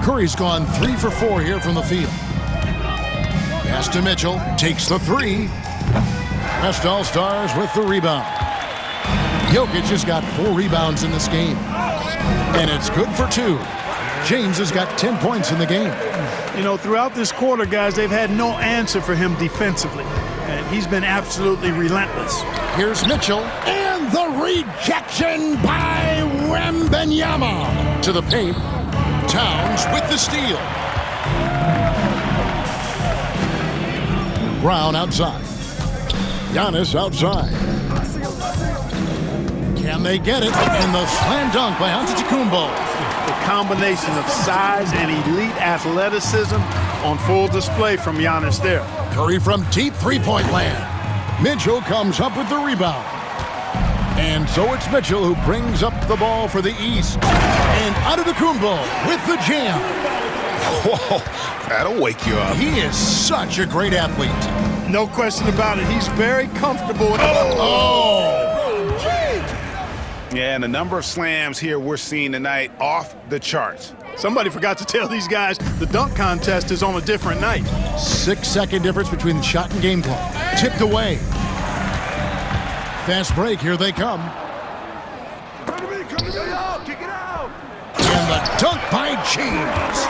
Curry's gone 3 for 4 here from the field. Pass to Mitchell, takes the three. West All-Stars with the rebound. Jokic has got 4 rebounds in this game. And it's good for 2. James has got 10 points in the game. You know, throughout this quarter, guys, they've had no answer for him defensively. And he's been absolutely relentless. Here's Mitchell. And the rejection by Wembanyama. To the paint. Towns with the steal. Brown outside. Giannis outside. Can they get it? And the slam dunk by Antetokounmpo. The combination of size and elite athleticism on full display from Giannis there. Curry from deep three-point land. Mitchell comes up with the rebound. And so it's Mitchell who brings up the ball for the East. And Antetokounmpo with the jam. Whoa, that'll wake you up. He is such a great athlete. No question about it. He's very comfortable. Yeah, and the number of slams here we're seeing tonight off the charts. Somebody forgot to tell these guys the dunk contest is on a different night. 6-second difference between the shot and game clock. Tipped away. Fast break, here they come. And the dunk by James.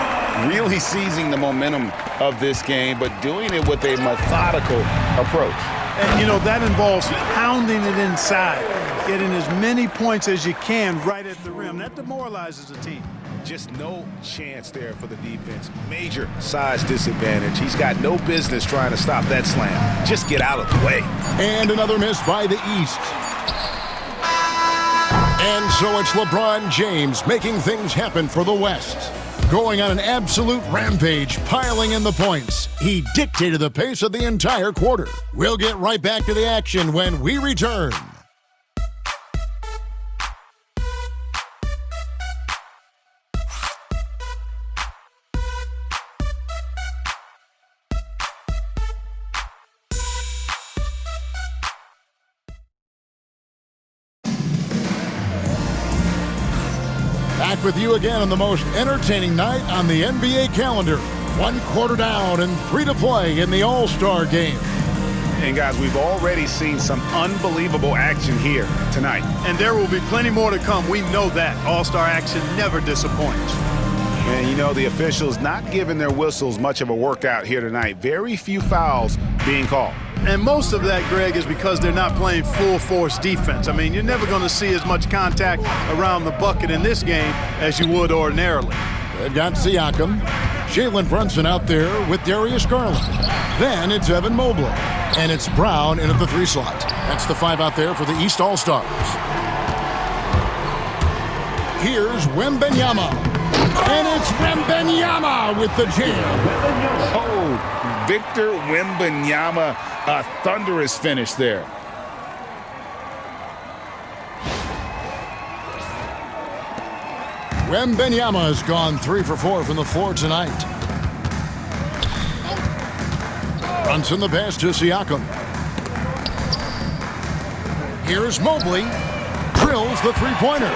Really seizing the momentum of this game, but doing it with a methodical approach. And, you know, that involves pounding it inside, getting as many points as you can right at the rim. That demoralizes a team. Just no chance there for the defense. Major size disadvantage. He's got no business trying to stop that slam. Just get out of the way. And another miss by the East. And so it's LeBron James making things happen for the West. Going on an absolute rampage, piling in the points. He dictated the pace of the entire quarter. We'll get right back to the action when we return. Back with you again on the most entertaining night on the NBA calendar. 1 quarter down and 3 to play in the All-Star game. And guys, we've already seen some unbelievable action here tonight. And there will be plenty more to come. We know that. All-Star action never disappoints. And you know, the officials not giving their whistles much of a workout here tonight. Very few fouls being called. And most of that, Greg, is because they're not playing full-force defense. I mean, you're never going to see as much contact around the bucket in this game as you would ordinarily. They've got Siakam, Jalen Brunson out there with Darius Garland. Then it's Evan Mobley. And it's Brown in at the 3 slot. That's the 5 out there for the East All-Stars. Here's Wembanyama. And it's Wembanyama with the jam. Oh, Victor Wembanyama, a thunderous finish there. Wembanyama has gone 3 for 4 from the floor tonight. Brunson the pass to Siakam. Here's Mobley. Drills the three-pointer.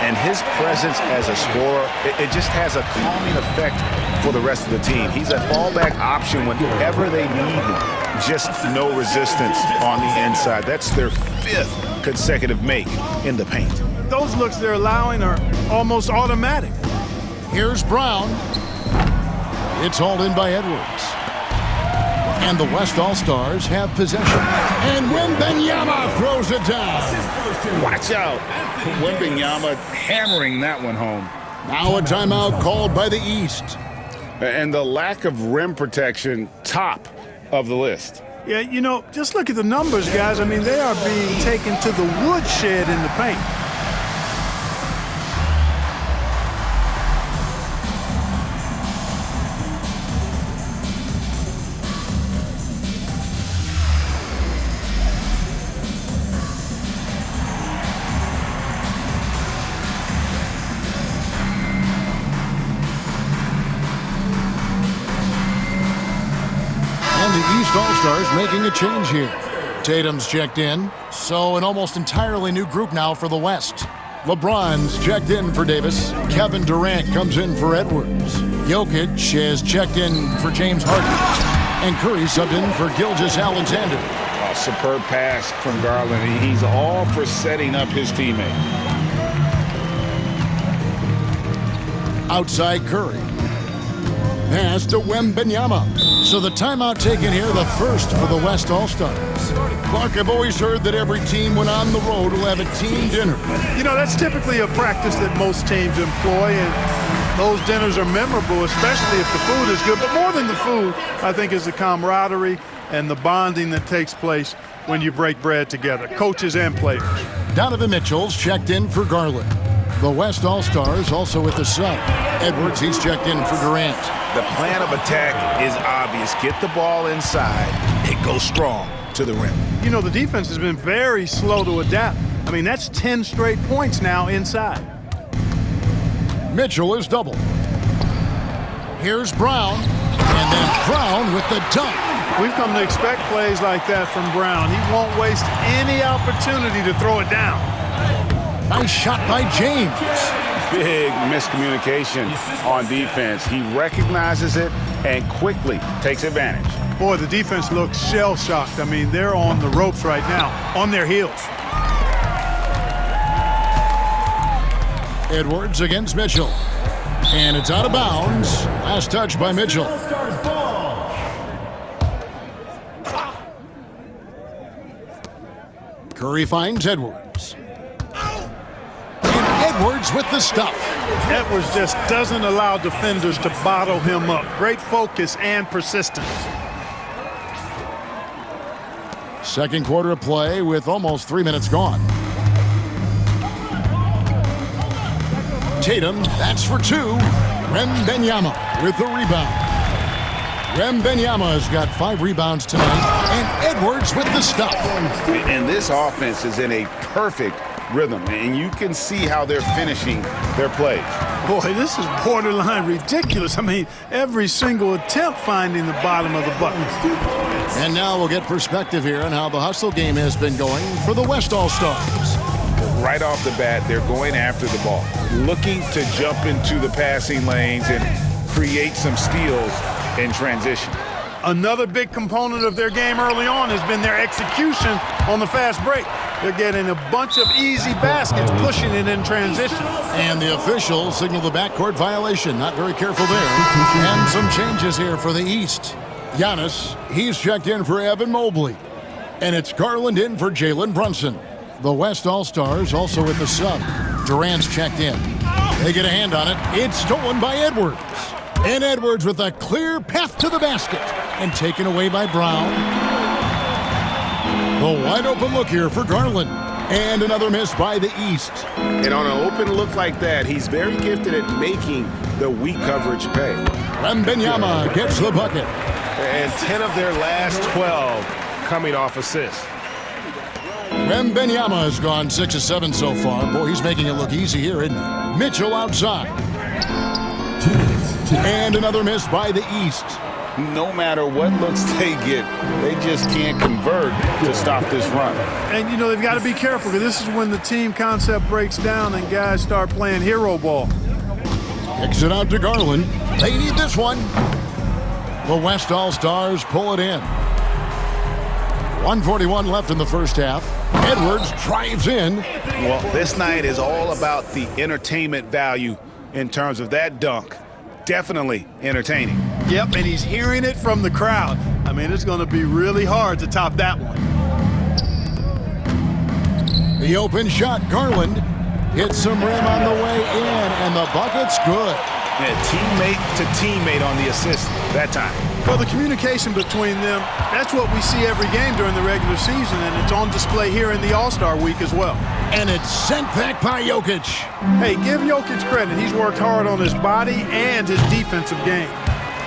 And his presence as a scorer, it just has a calming effect for the rest of the team. He's a fallback option whenever they need one. Just no resistance on the inside. That's their 5th consecutive make in the paint. Those looks they're allowing are almost automatic. Here's Brown. It's hauled in by Edwards. And the West All-Stars have possession. And Wembanyama throws it down. Watch out. Wembanyama hammering that one home. Now a timeout called by the East. And the lack of rim protection, top of the list. Yeah, you know, just look at the numbers, guys. I mean, they are being taken to the woodshed in the paint. All-Stars making a change here. Tatum's checked in, so an almost entirely new group now for the West. LeBron's checked in for Davis. Kevin Durant comes in for Edwards. Jokic has checked in for James Harden, and Curry subbed in for Gilgeous-Alexander. A superb pass from Garland. He's all for setting up his teammate. Outside Curry. Pass to Wembanyama. So the timeout taken here, the first for the West All-Stars. Clark, I've always heard that every team when on the road will have a team dinner. You know, that's typically a practice that most teams employ, and those dinners are memorable, especially if the food is good. But more than the food, I think, is the camaraderie and the bonding that takes place when you break bread together, coaches and players. Donovan Mitchell's checked in for Garland. The West All-Stars also with the sub. Edwards, he's checked in for Durant. The plan of attack is obvious. Get the ball inside and go strong to the rim. You know, the defense has been very slow to adapt. I mean, that's 10 straight points now inside. Mitchell is double. Here's Brown, and then Brown with the dunk. We've come to expect plays like that from Brown. He won't waste any opportunity to throw it down. Nice shot by James. Big miscommunication on defense. He recognizes it and quickly takes advantage. Boy, the defense looks shell-shocked. I mean, they're on the ropes right now, on their heels. Edwards against Mitchell. And it's out of bounds. Last touch by Mitchell. Curry finds Edwards. And Edwards with the stuff. Edwards just doesn't allow defenders to bottle him up. Great focus and persistence. Second quarter of play with almost 3 minutes gone. Tatum, that's for two. Wembanyama with the rebound. Wembanyama has got 5 rebounds tonight, and Edwards with the stuff. And this offense is in a perfect rhythm, and you can see how they're finishing their plays. Boy, this is borderline ridiculous. I mean, every single attempt finding the bottom of the bucket. And now we'll get perspective here on how the hustle game has been going for the West All-Stars. Right off the bat, they're going after the ball, looking to jump into the passing lanes and create some steals in transition. Another big component of their game early on has been their execution on the fast break. They're getting a bunch of easy baskets, pushing it in transition. And the officials signal the backcourt violation. Not very careful there. And some changes here for the East. Giannis, he's checked in for Evan Mobley. And it's Garland in for Jalen Brunson. The West All-Stars also with the sub. Durant's checked in. They get a hand on it. It's stolen by Edwards. And Edwards with a clear path to the basket. And taken away by Brown. The wide open look here for Garland. And another miss by the East. And on an open look like that, he's very gifted at making the weak coverage pay. Wembanyama gets the bucket. And 10 of their last 12 coming off assists. Wembanyama has gone 6 of 7 so far. Boy, he's making it look easy here, isn't he? Mitchell outside. And another miss by the East. No matter what looks they get, they just can't convert to stop this run. And, you know, they've got to be careful because this is when the team concept breaks down and guys start playing hero ball. Kicks it out to Garland. They need this one. The West All-Stars pull it in. 1:41 left in the first half. Edwards drives in. Well, this night is all about the entertainment value in terms of that dunk. Definitely entertaining. Yep, and he's hearing it from the crowd. I mean, it's going to be really hard to top that one. The open shot, Garland hits some rim on the way in, and the bucket's good. And teammate to teammate on the assist that time. Well, the communication between them, that's what we see every game during the regular season, and it's on display here in the All-Star week as well. And it's sent back by Jokic. Hey, give Jokic credit. He's worked hard on his body and his defensive game.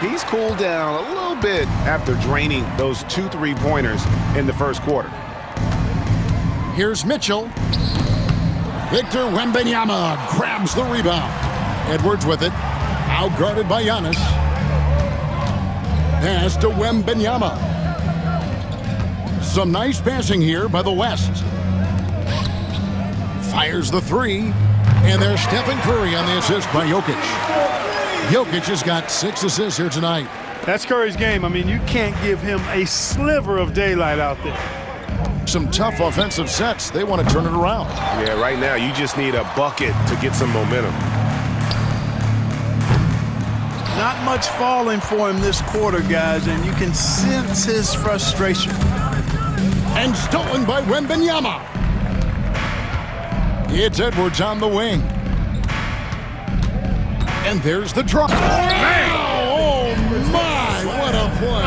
He's cooled down a little bit after draining those 2 3-pointers in the first quarter. Here's Mitchell. Victor Wembanyama grabs the rebound. Edwards with it. Outguarded by Giannis. Pass to Wembanyama. Some nice passing here by the West. Fires the 3. And there's Stephen Curry on the assist by Jokic. Jokic has got 6 assists here tonight. That's Curry's game. I mean, you can't give him a sliver of daylight out there. Some tough offensive sets. They want to turn it around. Yeah, right now you just need a bucket to get some momentum. Not much falling for him this quarter, guys, and you can sense his frustration. And stolen by Wembanyama. It's Edwards on the wing. And there's the drop. Oh, my, what a play.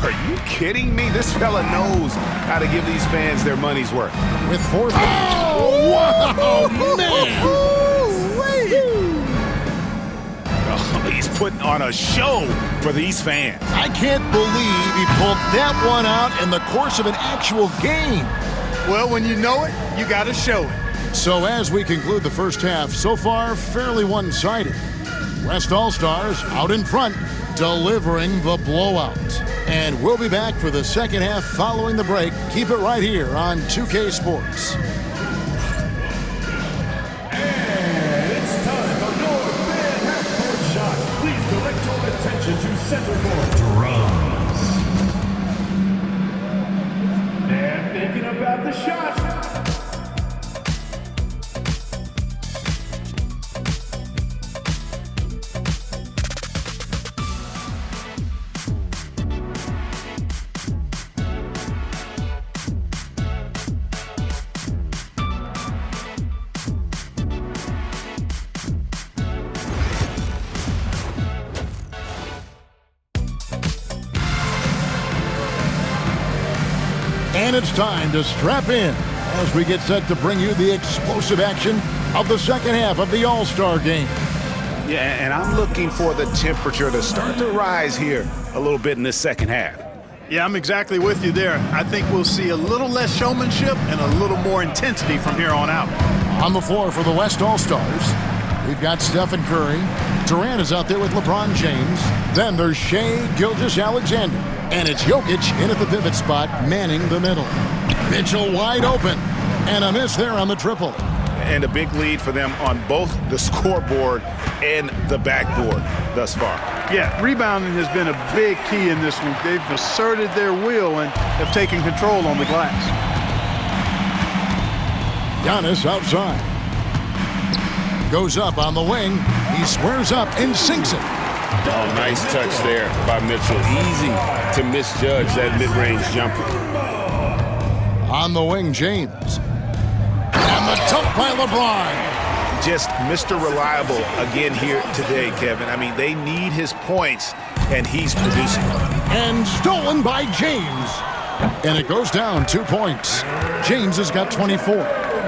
Are you kidding me? This fella knows how to give these fans their money's worth. With 4th. Oh, wow, man. Oh, he's putting on a show for these fans. I can't believe he pulled that one out in the course of an actual game. Well, when you know it, you got to show it. So as we conclude the first half, so far fairly one-sided. West All-Stars out in front, delivering the blowout. And we'll be back for the second half following the break. Keep it right here on 2K Sports. And it's time for your fan half-court shot. Please direct your attention to center court. Drums. And thinking about the shot. And it's time to strap in as we get set to bring you the explosive action of the second half of the All-Star game. Yeah, and I'm looking for the temperature to start to rise here a little bit in this second half. Yeah, I'm exactly with you there. I think we'll see a little less showmanship and a little more intensity from here on out. On the floor for the West All-Stars, we've got Stephen Curry. Durant is out there with LeBron James. Then there's Shai Gilgeous-Alexander. And it's Jokic in at the pivot spot, manning the middle. Mitchell wide open. And a miss there on the triple. And a big lead for them on both the scoreboard and the backboard thus far. Yeah, rebounding has been a big key in this one. They've asserted their will and have taken control on the glass. Giannis outside. Goes up on the wing. He squares up and sinks it. Oh, nice touch there by Mitchell. Easy to misjudge that mid-range jumper. On the wing, James. And the dunk by LeBron. Just Mr. Reliable again here today, Kevin. I mean, they need his points, and he's producing. And stolen by James. And it goes down 2 points. James has got 24.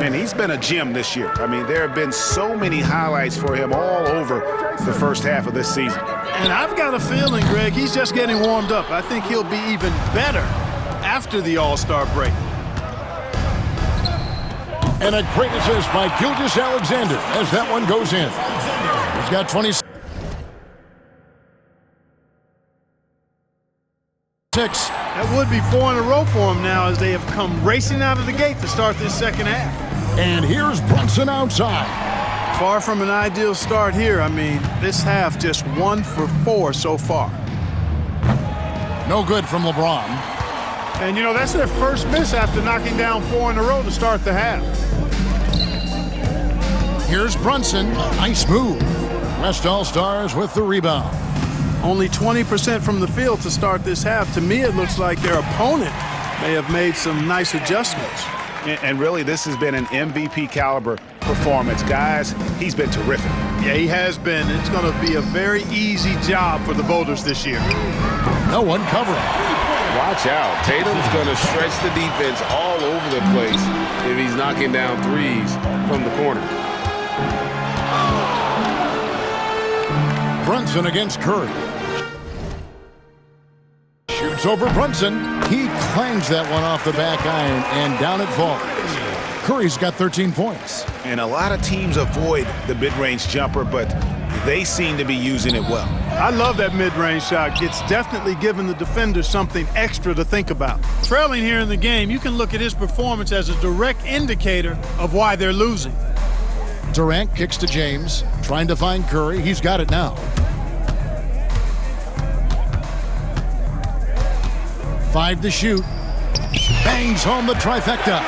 And he's been a gem this year. I mean, there have been so many highlights for him all over the first half of this season. And I've got a feeling, Greg, he's just getting warmed up. I think he'll be even better after the All-Star break. And a great assist by Gilgeous-Alexander as that one goes in. He's got 26. That would be 4 in a row for him now as they have come racing out of the gate to start this second half. And here's Brunson outside. Far from an ideal start here. I mean, this half just 1 for 4 so far. No good from LeBron. And, you know, that's their first miss after knocking down 4 in a row to start the half. Here's Brunson. Nice move. West All-Stars with the rebound. Only 20% from the field to start this half. To me, it looks like their opponent may have made some nice adjustments. And really, this has been an MVP caliber performance. Guys, he's been terrific. Yeah, he has been. It's going to be a very easy job for the voters this year. No one covering. Watch out. Tatum's going to stretch the defense all over the place if he's knocking down threes from the corner. Brunson against Curry. Shoots over Brunson. He clangs that one off the back iron, and down it falls. Curry's got 13 points. And a lot of teams avoid the mid-range jumper, but they seem to be using it well. I love that mid-range shot. It's definitely given the defender something extra to think about. Trailing here in the game, you can look at his performance as a direct indicator of why they're losing. Durant kicks to James, trying to find Curry. He's got it now. 5 to shoot. Bangs home the trifecta.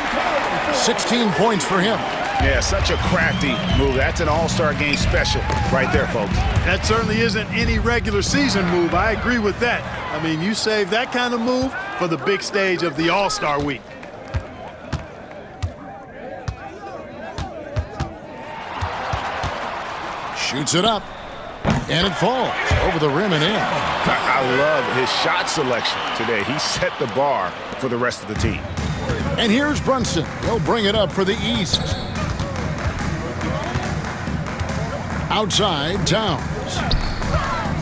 16 points for him. Yeah, such a crafty move. That's an all-star game special right there, folks. That certainly isn't any regular season move. I agree with that. I mean, you save that kind of move for the big stage of the All-Star week. Shoots it up, and it falls over the rim and in. I love his shot selection today. He set the bar for the rest of the team. And here's Brunson. He'll bring it up for the East. Outside, Towns.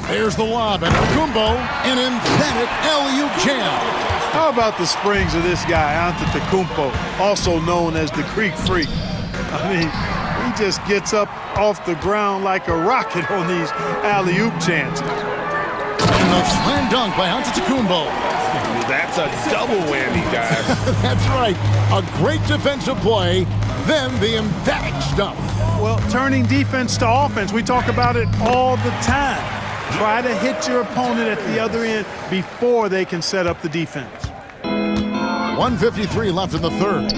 There's the lob, and Kumbo, an emphatic alley-oop jam. How about the springs of this guy, Antetokounmpo, also known as the Greek Freak? I mean, he just gets up off the ground like a rocket on these alley-oop chances. And the slam dunk by Antetokounmpo. That's a double whammy, guys. That's right. A great defensive play, then the emphatic stuff. Well, turning defense to offense, we talk about it all the time. Try to hit your opponent at the other end before they can set up the defense. 1:53 left in the third.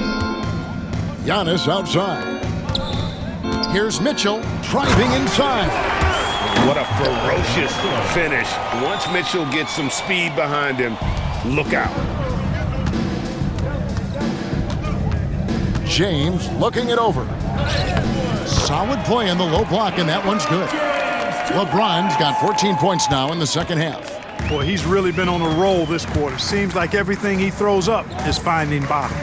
Giannis outside. Here's Mitchell driving inside. What a ferocious finish. Once Mitchell gets some speed behind him, look out. James looking it over. Solid play in the low block, and that one's good. LeBron's got 14 points now in the second half. Boy, he's really been on a roll this quarter. Seems like everything he throws up is finding bottom.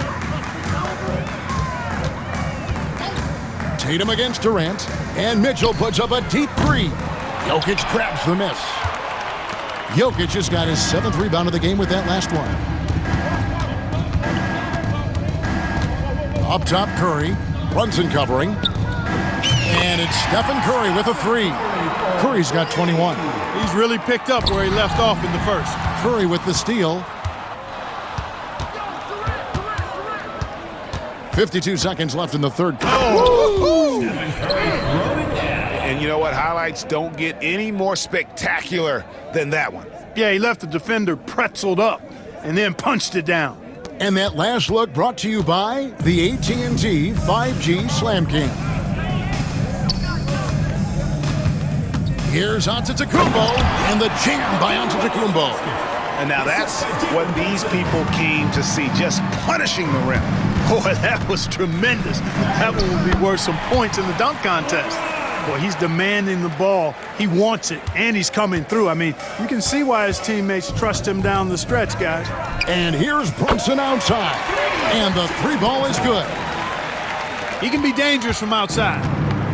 Tatum against Durant, and Mitchell puts up a deep three. Jokic grabs the miss. Jokic has got his 7th rebound of the game with that last one. Up top, Curry. Brunson covering. And it's Stephen Curry with a 3. Curry's got 21. He's really picked up where he left off in the first. Curry with the steal. 52 seconds left in the third. Oh. And you know what? Highlights don't get any more spectacular than that one. Yeah, he left the defender pretzeled up and then punched it down. And that last look brought to you by the AT&T 5G Slam King. Here's Antetokounmpo, and the jam by Antetokounmpo. And now that's what these people came to see, just punishing the rim. Boy, that was tremendous. That one would be worth some points in the dunk contest. Boy, he's demanding the ball. He wants it, and he's coming through. I mean, you can see why his teammates trust him down the stretch, guys. And here's Brunson outside, and the 3 ball is good. He can be dangerous from outside.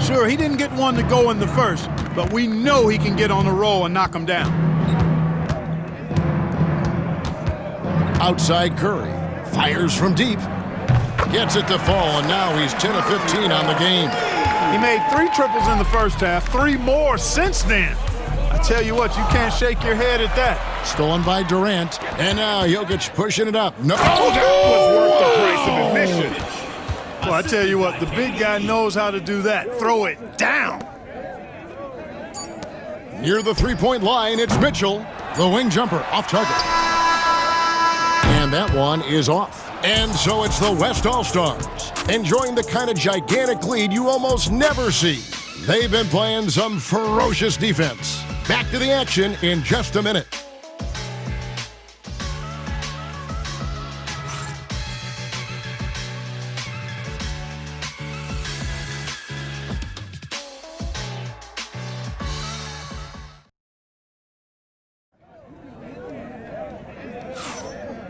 Sure, he didn't get one to go in the first, but we know he can get on a roll and knock him down. Outside Curry, fires from deep, gets it to fall, and now he's 10 of 15 on the game. He made 3 triples in the first half, 3 more since then. I tell you what, you can't shake your head at that. Stolen by Durant, and now Jokic pushing it up. No, That was worth the price of admission. Well, I tell you what, the big guy knows how to do that. Throw it down. Near the 3-point line, it's Mitchell. The wing jumper off target. And that one is off. And so it's the West All-Stars, enjoying the kind of gigantic lead you almost never see. They've been playing some ferocious defense. Back to the action in just a minute.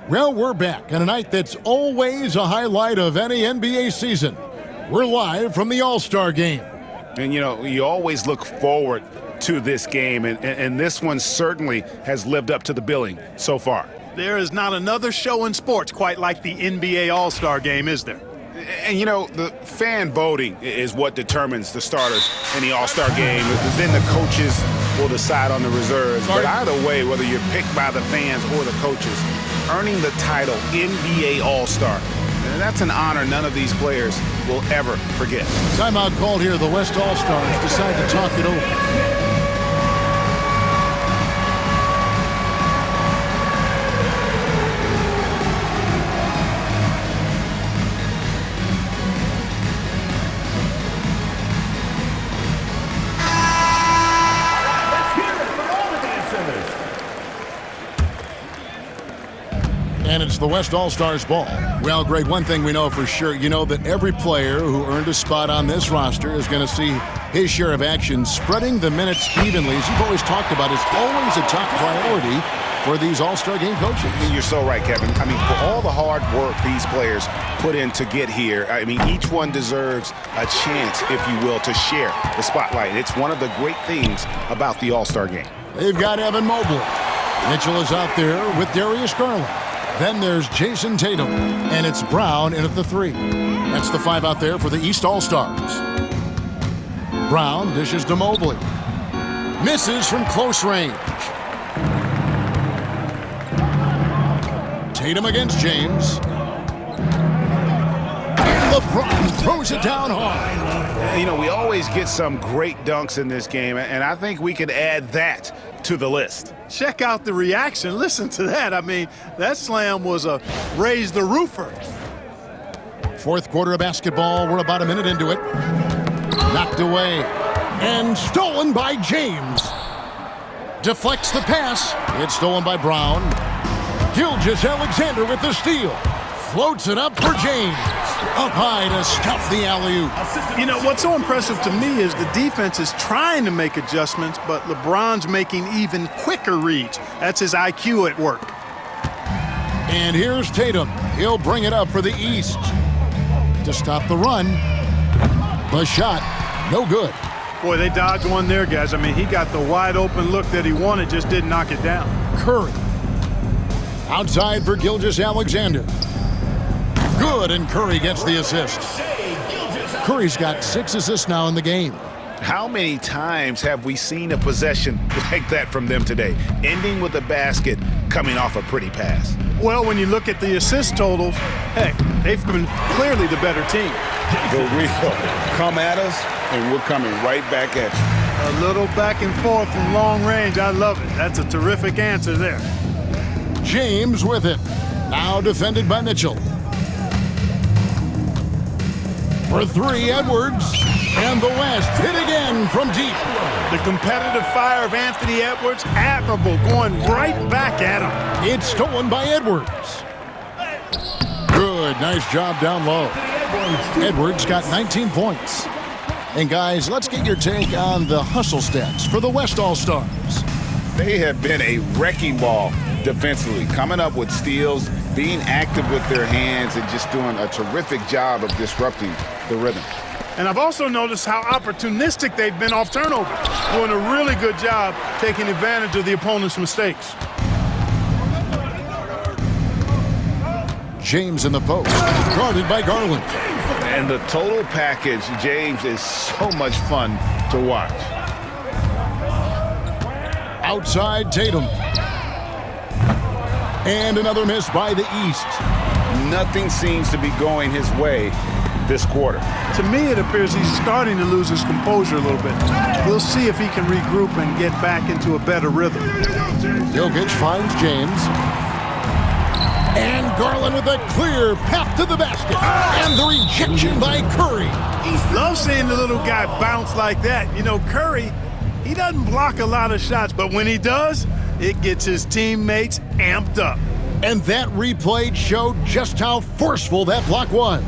Well, we're back on a night that's always a highlight of any NBA season. We're live from the All-Star Game. And, you know, you always look forward to this game, and this one certainly has lived up to the billing so far. There is not another show in sports quite like the NBA All-Star Game, is there? And, you know, the fan voting is what determines the starters in the All-Star Game. Then the coaches will decide on the reserves. But either way, whether you're picked by the fans or the coaches, earning the title NBA All-Star, And that's an honor none of these players will ever forget. Timeout called here. The West All-Stars decide to talk it over. And it's the West All-Stars ball. Well, Greg, one thing we know for sure, you know that every player who earned a spot on this roster is going to see his share of action. Spreading the minutes evenly, as you've always talked about, is always a top priority for these All-Star game coaches. You're so right, Kevin. I mean, for all the hard work these players put in to get here, I mean, each one deserves a chance, if you will, to share the spotlight. It's one of the great things about the All-Star game. They've got Evan Mobley. Mitchell is out there with Darius Garland. Then there's Jason Tatum, and it's Brown in at the 3. That's the 5 out there for the East All-Stars. Brown dishes to Mobley. Misses from close range. Tatum against James. And LeBron throws it down hard. You know, we always get some great dunks in this game, and I think we could add that to the list. Check out the reaction. Listen to that. I mean, that slam was a raise the roofer. Fourth quarter of basketball. We're about a minute into it. Knocked away. And stolen by James. Deflects the pass. It's stolen by Brown. Gilgeous-Alexander with the steal. Floats it up for James. Up high to stuff the alley-oop. You know, what's so impressive to me is the defense is trying to make adjustments, but LeBron's making even quicker reads. That's his IQ at work. And here's Tatum. He'll bring it up for the East. To stop the run. The shot, no good. Boy, they dodged one there, guys. I mean, he got the wide-open look that he wanted, just didn't knock it down. Curry. Outside for Gilgeous-Alexander. Good, and Curry gets the assist. Curry's got 6 assists now in the game. How many times have we seen a possession like that from them today, ending with a basket coming off a pretty pass? Well, when you look at the assist totals, hey, they've been clearly the better team. The real come at us, and we're coming right back at you. A little back and forth from long range. I love it. That's a terrific answer there. James with it. Now defended by Mitchell. For 3, Edwards. And the West hit again from deep. The competitive fire of Anthony Edwards, admirable, going right back at him. It's stolen by Edwards. Good, nice job down low. Edwards got 19 points. And guys, let's get your take on the hustle stats for the West All-Stars. They have been a wrecking ball defensively, coming up with steals, being active with their hands, and just doing a terrific job of disrupting the rhythm. And I've also noticed how opportunistic they've been off turnover, doing a really good job taking advantage of the opponent's mistakes. James in the post, guarded by Garland. And the total package, James, is so much fun to watch. Outside Tatum. And another miss by the East. Nothing seems to be going his way this quarter. To me, it appears he's starting to lose his composure a little bit. We'll see if he can regroup and get back into a better rhythm. Jokic finds James. And Garland with a clear path to the basket. And the rejection by Curry. Love seeing the little guy bounce like that. You know, Curry, he doesn't block a lot of shots, but when he does, it gets his teammates amped up. And that replay showed just how forceful that block was.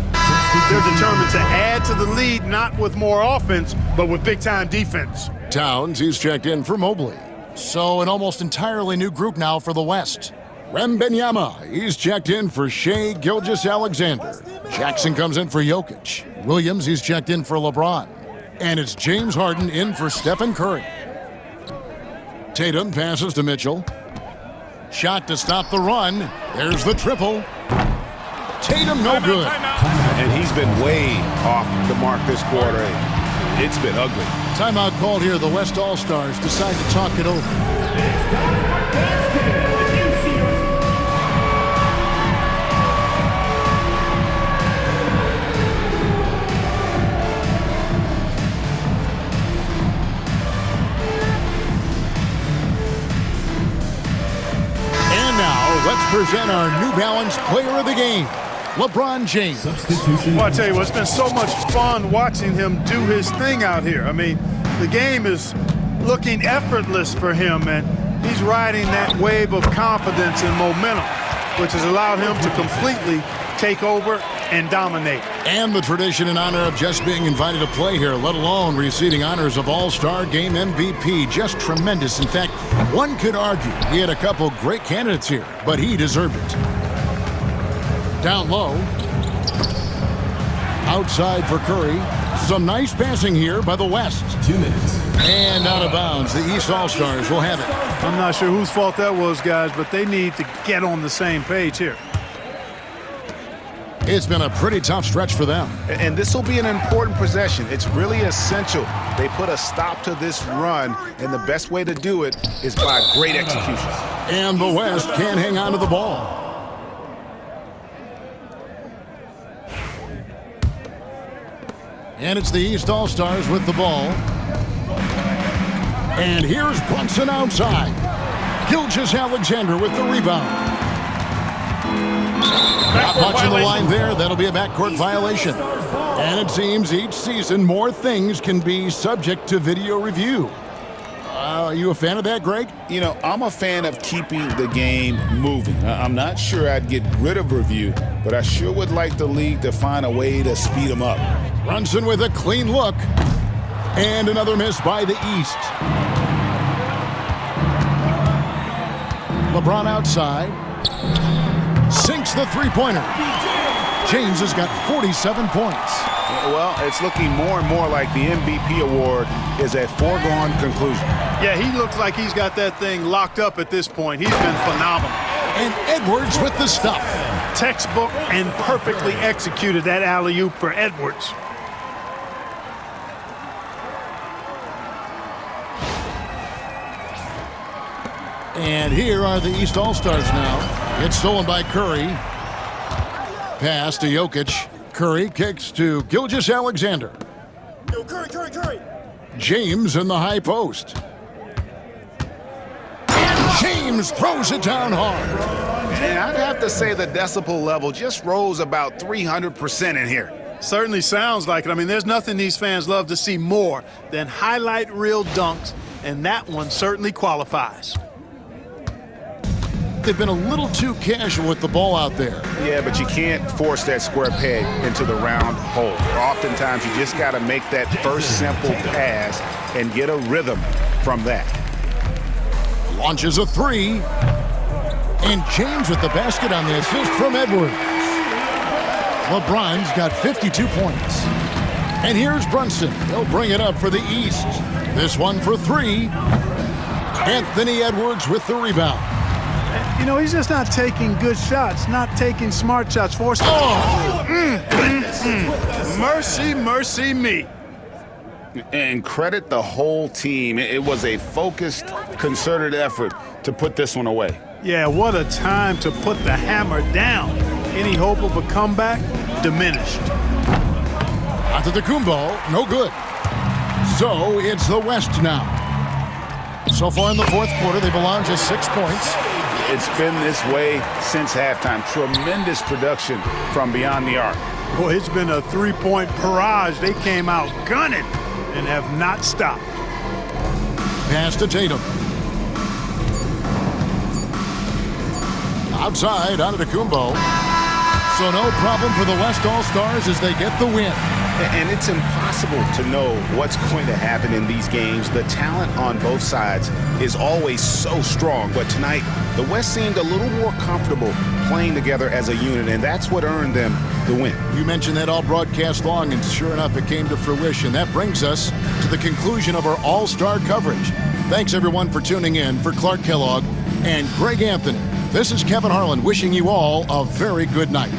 They're determined to add to the lead, not with more offense, but with big-time defense. Towns, he's checked in for Mobley. So an almost entirely new group now for the West. Wembanyama, he's checked in for Shai Gilgeous-Alexander. Jackson comes in for Jokic. Williams, he's checked in for LeBron. And it's James Harden in for Stephen Curry. Tatum passes to Mitchell. Shot to stop the run. There's the triple. Tatum no good. And he's been way off the mark this quarter. It's been ugly. Timeout called here. The West All-Stars decide to talk it over. present our New Balance Player of the Game, LeBron James. Well, I tell you what, it's been so much fun watching him do his thing out here. I mean, the game is looking effortless for him, and he's riding that wave of confidence and momentum, which has allowed him to completely take over and dominate. And the tradition and honor of just being invited to play here, let alone receiving honors of All-Star Game MVP. Just tremendous. In fact, one could argue he had a couple great candidates here, but he deserved it. Down low. Outside for Curry. Some nice passing here by the West. 2 minutes. And out of bounds. The East All-Stars will have it. I'm not sure whose fault that was, guys, but they need to get on the same page here. It's been a pretty tough stretch for them. And this will be an important possession. It's really essential they put a stop to this run, and the best way to do it is by great execution. And the West can't hang on to the ball. And it's the East All-Stars with the ball. And here's Brunson outside. Gilgeous-Alexander with the rebound. Not much in the line there. That'll be a backcourt violation. And it seems each season more things can be subject to video review. Are you a fan of that, Greg? You know, I'm a fan of keeping the game moving. I'm not sure I'd get rid of review, but I sure would like the league to find a way to speed them up. Brunson with a clean look. And another miss by the East. LeBron outside. Sinks the three-pointer. James has got 47 points. Well, it's looking more and more like the MVP award is a foregone conclusion. Yeah, he looks like he's got that thing locked up at this point. He's been phenomenal. And Edwards with the stuff. Textbook and perfectly executed that alley-oop for Edwards. And here are the East All-Stars now. It's stolen by Curry. Pass to Jokic. Curry kicks to Gilgeous-Alexander. Yo, Curry. James in the high post. And James throws it down hard. And I'd have to say the decibel level just rose about 300% in here. Certainly sounds like it. I mean, there's nothing these fans love to see more than highlight reel dunks, and that one certainly qualifies. They've been a little too casual with the ball out there. Yeah, but you can't force that square peg into the round hole. Oftentimes, you just got to make that first simple pass and get a rhythm from that. Launches a three. And James with the basket on the assist from Edwards. LeBron's got 52 points. And here's Brunson. He'll bring it up for the East. This one for three. Anthony Edwards with the rebound. You know, he's just not taking good shots, not taking smart shots. Forcing. Mercy me. And credit the whole team. It was a focused, concerted effort to put this one away. Yeah, what a time to put the hammer down. Any hope of a comeback? Diminished. Antetokounmpo, no good. So it's the West now. So far in the fourth quarter, they belong to 6 points. It's been this way since halftime. Tremendous production from beyond the arc. Boy, it's been a three-point barrage. They came out gunning and have not stopped. Pass to Tatum. Outside, Antetokounmpo. So no problem for the West All-Stars as they get the win. And it's impossible to know what's going to happen in these games. The talent on both sides is always so strong. But tonight, the West seemed a little more comfortable playing together as a unit, and that's what earned them the win. You mentioned that all broadcast long, and sure enough, it came to fruition. That brings us to the conclusion of our All-Star coverage. Thanks, everyone, for tuning in. For Clark Kellogg and Greg Anthony, this is Kevin Harlan wishing you all a very good night.